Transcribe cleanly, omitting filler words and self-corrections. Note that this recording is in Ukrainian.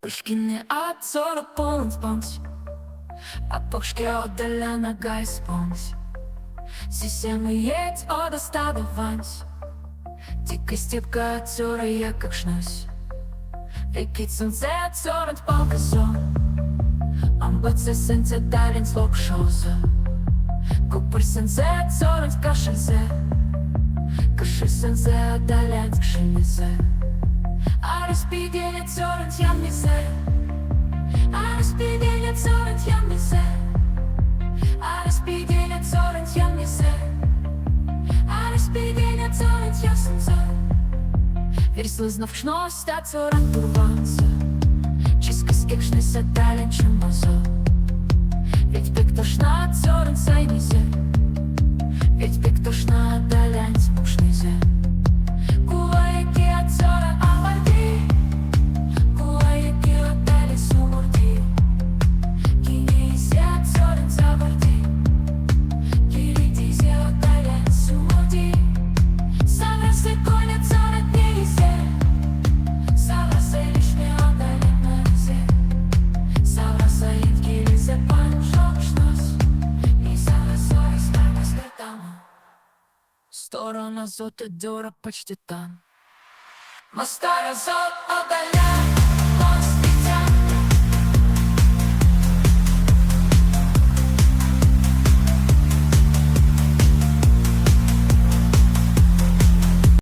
Вишкине Цёра Полонс Понгсь, покшке ногайс Понгсь. Сисем иеть стада вансь. Дикой степка цёра якакшнось. Кедьсэнзэ цёранть палказо. Омбоцесэнть алянть локшозо. Копорьсэнзэ цёранть кошельзэ. Кошельсэнзэ алянть кшинезэ. Арась пидень цёранть ямнезэ. Арась пидень цёранть ямнезэ. Арась пидень цёранть ямнезэ. Арась пидень цёранть кшинезэ. Якакшнось цёранть вансь. Якакшнось алянть музыка. Ведь покшке цёранть ведь покшке алянть покшнезэ. Сторона зота дёра почти там. Мастара зот отдаляет.